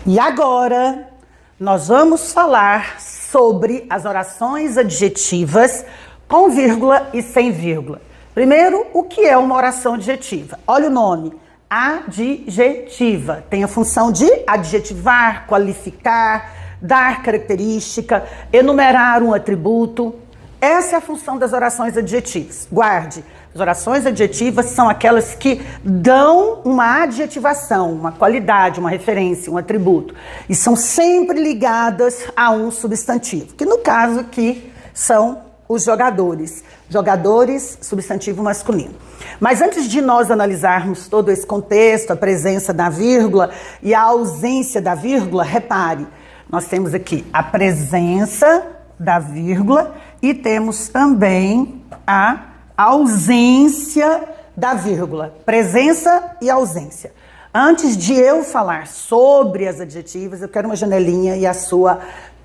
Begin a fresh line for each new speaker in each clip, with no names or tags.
E agora nós vamos falar sobre as orações adjetivas com vírgula e sem vírgula. Primeiro, o que é uma oração adjetiva? Olha o nome, adjetiva. Tem a função de adjetivar, qualificar, dar característica, enumerar um atributo. Essa é a função das orações adjetivas. Guarde, as orações adjetivas são aquelas que dão uma adjetivação, uma qualidade, uma referência, um atributo. E são sempre ligadas a um substantivo, que no caso aqui são os jogadores. Jogadores, substantivo masculino. Mas antes de nós analisarmos todo esse contexto, a presença da vírgula e a ausência da vírgula, repare, nós temos aqui a presença da vírgula e temos também a ausência da vírgula. Presença e ausência. Antes de eu falar sobre as adjetivas, eu quero uma janelinha e a sua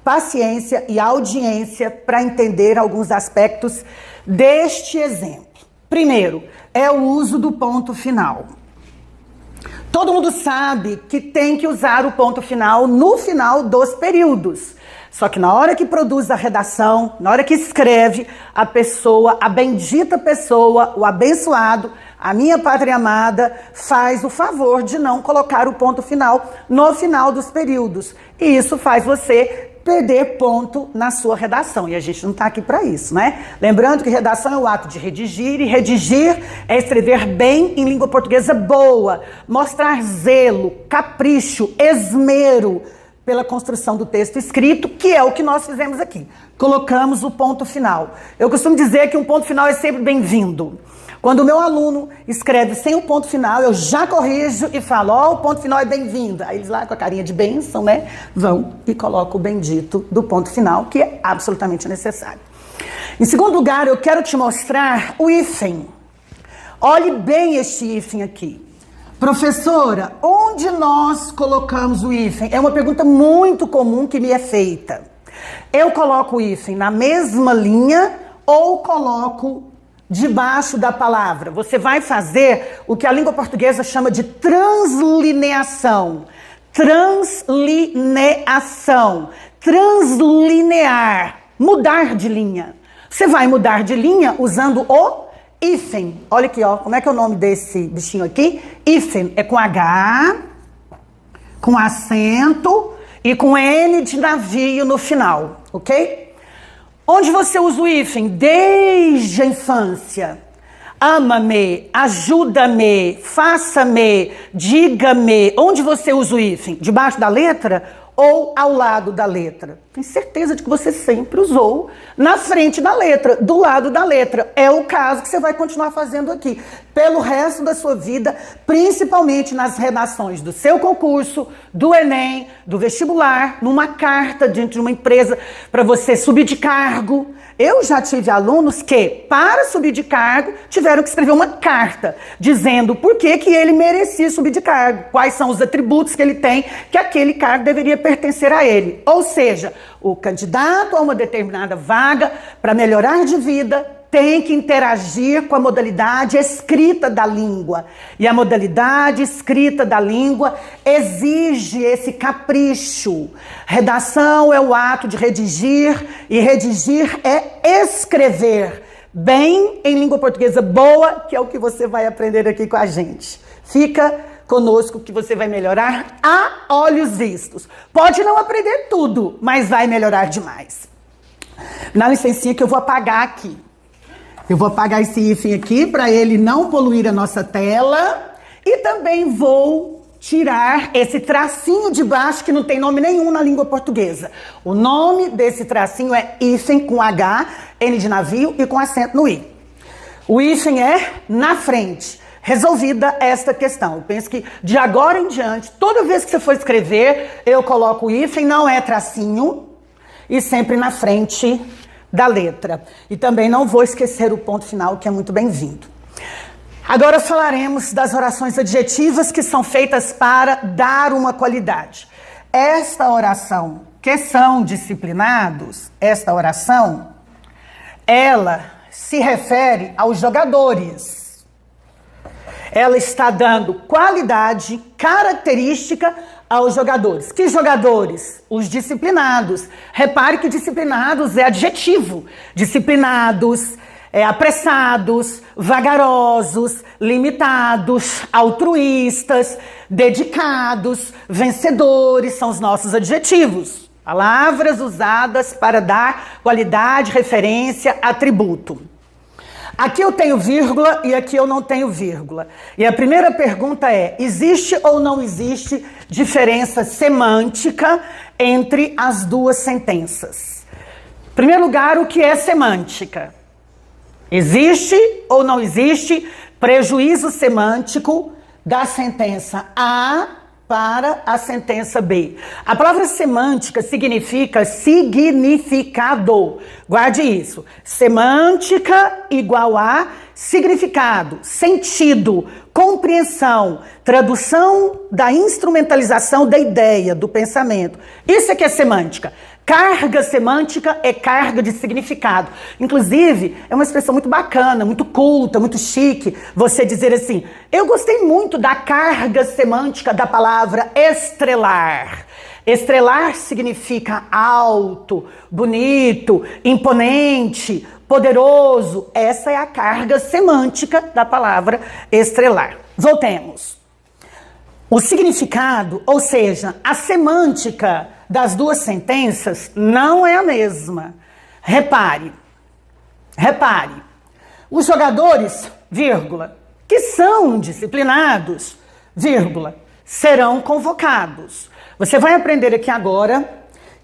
paciência e audiência para entender alguns aspectos deste exemplo. Primeiro, é o uso do ponto final. Todo mundo sabe que tem que usar o ponto final no final dos períodos. Só que na hora que produz a redação, na hora que escreve, a pessoa, a bendita pessoa, o abençoado, a minha pátria amada, faz o favor de não colocar o ponto final no final dos períodos. E isso faz você perder ponto na sua redação. E a gente não está aqui para isso, né? Lembrando que redação é o ato de redigir, e redigir é escrever bem em língua portuguesa boa, mostrar zelo, capricho, esmero pela construção do texto escrito, que é o que nós fizemos aqui. Colocamos o ponto final. Eu costumo dizer que um ponto final é sempre bem-vindo. Quando o meu aluno escreve sem o ponto final, eu já corrijo e falo, ó, o ponto final é bem-vindo. Aí eles lá com a carinha de bênção, né, vão e colocam o bendito do ponto final, que é absolutamente necessário. Em segundo lugar, eu quero te mostrar o hífen. Olhe bem este hífen aqui. Professora, onde nós colocamos o hífen? É uma pergunta muito comum que me é feita. Eu coloco o hífen na mesma linha ou coloco debaixo da palavra? Você vai fazer o que a língua portuguesa chama de translineação. Translineação. Translinear. Mudar de linha. Você vai mudar de linha usando o hífen. Olha aqui, ó. Como é que é o nome desse bichinho aqui? Hífen. É com H, com acento e com N de navio no final. Ok? Onde você usa o hífen? Desde a infância. Ama-me, ajuda-me, faça-me, diga-me. Onde você usa o hífen? Debaixo da letra ou ao lado da letra? Tenho certeza de que você sempre usou na frente da letra, do lado da letra. É o caso que você vai continuar fazendo aqui, pelo resto da sua vida, principalmente nas redações do seu concurso, do Enem, do vestibular, numa carta dentro de uma empresa para você subir de cargo. Eu já tive alunos que, para subir de cargo, tiveram que escrever uma carta dizendo por que ele merecia subir de cargo, quais são os atributos que ele tem, que aquele cargo deveria pertencer a ele. Ou seja, o candidato a uma determinada vaga, para melhorar de vida, tem que interagir com a modalidade escrita da língua. E a modalidade escrita da língua exige esse capricho. Redação é o ato de redigir, e redigir é escrever bem em língua portuguesa boa, que é o que você vai aprender aqui com a gente. Fica conosco que você vai melhorar a olhos vistos. Pode não aprender tudo, mas vai melhorar demais. Dá licencinha que eu vou apagar aqui. Eu vou apagar esse hífen aqui para ele não poluir a nossa tela. E também vou tirar esse tracinho de baixo que não tem nome nenhum na língua portuguesa. O nome desse tracinho é hífen com H, N de navio e com acento no I. O hífen é na frente. Resolvida esta questão. Eu penso que de agora em diante, toda vez que você for escrever, eu coloco o hífen, não é tracinho, e sempre na frente da letra. E também não vou esquecer o ponto final, que é muito bem-vindo. Agora falaremos das orações adjetivas que são feitas para dar uma qualidade. Esta oração, que são disciplinados, esta oração, ela se refere aos jogadores. Ela está dando qualidade, característica aos jogadores. Que jogadores? Os disciplinados. Repare que disciplinados é adjetivo. Disciplinados, apressados, vagarosos, limitados, altruístas, dedicados, vencedores, são os nossos adjetivos. Palavras usadas para dar qualidade, referência, atributo. Aqui eu tenho vírgula e aqui eu não tenho vírgula. E a primeira pergunta é: existe ou não existe diferença semântica entre as duas sentenças? Em primeiro lugar, o que é semântica? Existe ou não existe prejuízo semântico da sentença A para a sentença B? A palavra semântica significa significado. Guarde isso. Semântica igual a significado, sentido, compreensão, tradução da instrumentalização da ideia, do pensamento. Isso é que é semântica. Carga semântica é carga de significado. Inclusive, é uma expressão muito bacana, muito culta, muito chique, você dizer assim: eu gostei muito da carga semântica da palavra estrelar. Estrelar significa alto, bonito, imponente, poderoso. Essa é a carga semântica da palavra estrelar. Voltemos. O significado, ou seja, a semântica das duas sentenças não é a mesma. Repare. Os jogadores, vírgula, que são disciplinados, vírgula, serão convocados. Você vai aprender aqui agora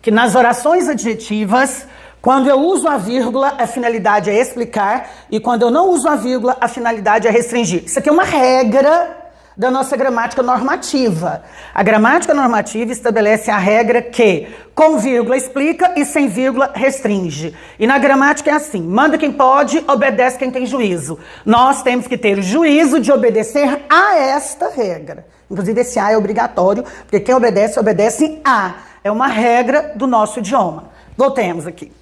que nas orações adjetivas, quando eu uso a vírgula, a finalidade é explicar, e quando eu não uso a vírgula, a finalidade é restringir. Isso aqui é uma regra da nossa gramática normativa. A gramática normativa estabelece a regra que com vírgula explica e sem vírgula restringe. E na gramática é assim: manda quem pode, obedece quem tem juízo. Nós temos que ter o juízo de obedecer a esta regra. Inclusive esse A é obrigatório, porque quem obedece, obedece a. É uma regra do nosso idioma. Voltemos aqui.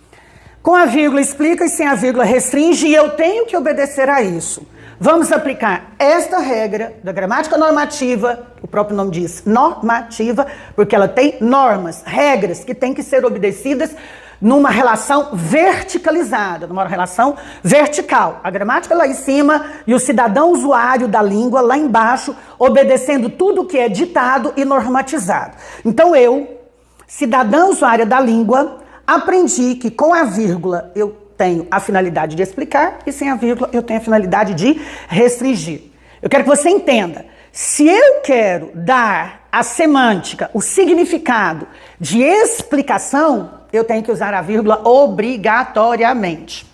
Com a vírgula explica e sem a vírgula restringe, e eu tenho que obedecer a isso. Vamos aplicar esta regra da gramática normativa, o próprio nome diz normativa, porque ela tem normas, regras que têm que ser obedecidas numa relação verticalizada, numa relação vertical. A gramática lá em cima e o cidadão usuário da língua lá embaixo, obedecendo tudo que é ditado e normatizado. Então eu, cidadã usuária da língua, aprendi que com a vírgula eu tenho a finalidade de explicar e sem a vírgula eu tenho a finalidade de restringir. Eu quero que você entenda. Se eu quero dar a semântica, o significado de explicação, eu tenho que usar a vírgula obrigatoriamente.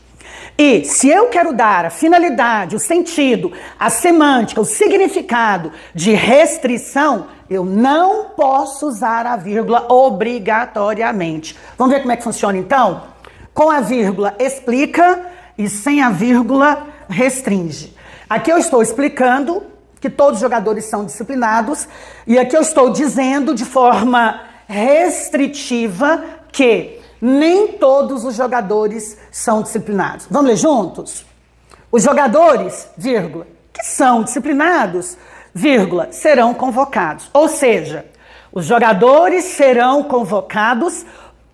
E se eu quero dar a finalidade, o sentido, a semântica, o significado de restrição, eu não posso usar a vírgula obrigatoriamente. Vamos ver como é que funciona então? Com a vírgula explica e sem a vírgula restringe. Aqui eu estou explicando que todos os jogadores são disciplinados e aqui eu estou dizendo de forma restritiva que nem todos os jogadores são disciplinados. Vamos ler juntos? Os jogadores, vírgula, que são disciplinados, vírgula, serão convocados. Ou seja, os jogadores serão convocados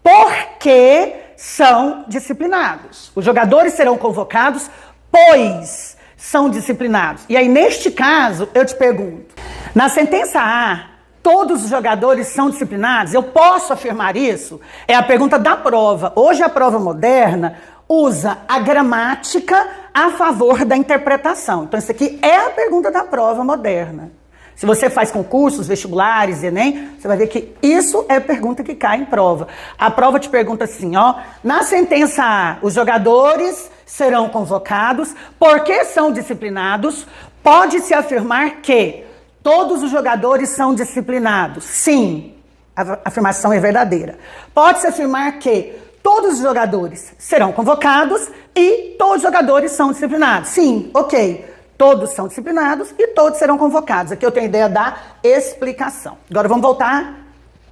porque são disciplinados. Os jogadores serão convocados, pois são disciplinados. E aí, neste caso, eu te pergunto, na sentença A, todos os jogadores são disciplinados? Eu posso afirmar isso? É a pergunta da prova. Hoje a prova moderna usa a gramática a favor da interpretação. Então, isso aqui é a pergunta da prova moderna. Se você faz concursos, vestibulares, Enem, você vai ver que isso é pergunta que cai em prova. A prova te pergunta assim, ó, na sentença A, os jogadores serão convocados porque são disciplinados. Pode-se afirmar que todos os jogadores são disciplinados? Sim, a afirmação é verdadeira. Pode-se afirmar que todos os jogadores serão convocados e todos os jogadores são disciplinados? Sim, ok. Todos são disciplinados e todos serão convocados. Aqui eu tenho a ideia da explicação. Agora vamos voltar,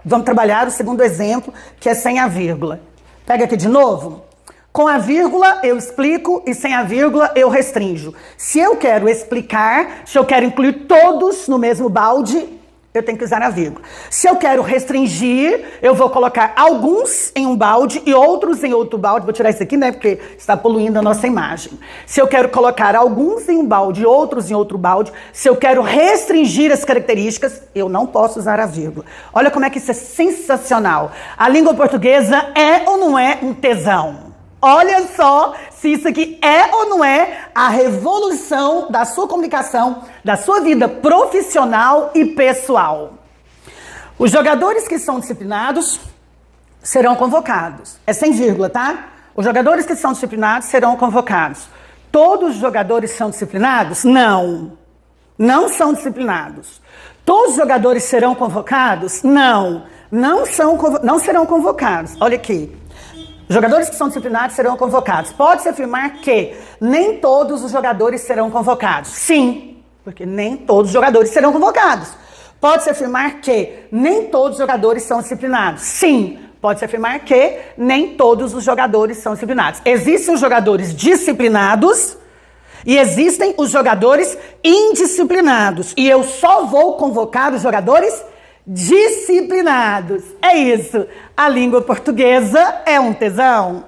vamos trabalhar o segundo exemplo, que é sem a vírgula. Pega aqui de novo. Com a vírgula eu explico e sem a vírgula eu restringo. Se eu quero explicar, se eu quero incluir todos no mesmo balde, eu tenho que usar a vírgula. Se eu quero restringir, eu vou colocar alguns em um balde e outros em outro balde. Vou tirar isso aqui, né? Porque está poluindo a nossa imagem. Se eu quero colocar alguns em um balde e outros em outro balde, se eu quero restringir as características, eu não posso usar a vírgula. Olha como é que isso é sensacional. A língua portuguesa é ou não é um tesão? Olha só se isso aqui é ou não é a revolução da sua comunicação, da sua vida profissional e pessoal. Os jogadores que são disciplinados serão convocados. É sem vírgula, tá? Os jogadores que são disciplinados serão convocados. Todos os jogadores são disciplinados? Não. Não são disciplinados. Todos os jogadores serão convocados? Não. Não serão convocados. Olha aqui. Jogadores que são disciplinados serão convocados. Pode-se afirmar que nem todos os jogadores serão convocados. Sim, porque nem todos os jogadores serão convocados. Pode-se afirmar que nem todos os jogadores são disciplinados. Sim, pode-se afirmar que nem todos os jogadores são disciplinados. Existem os jogadores disciplinados e existem os jogadores indisciplinados. E eu só vou convocar os jogadores disciplinados. É isso. A língua portuguesa é um tesão.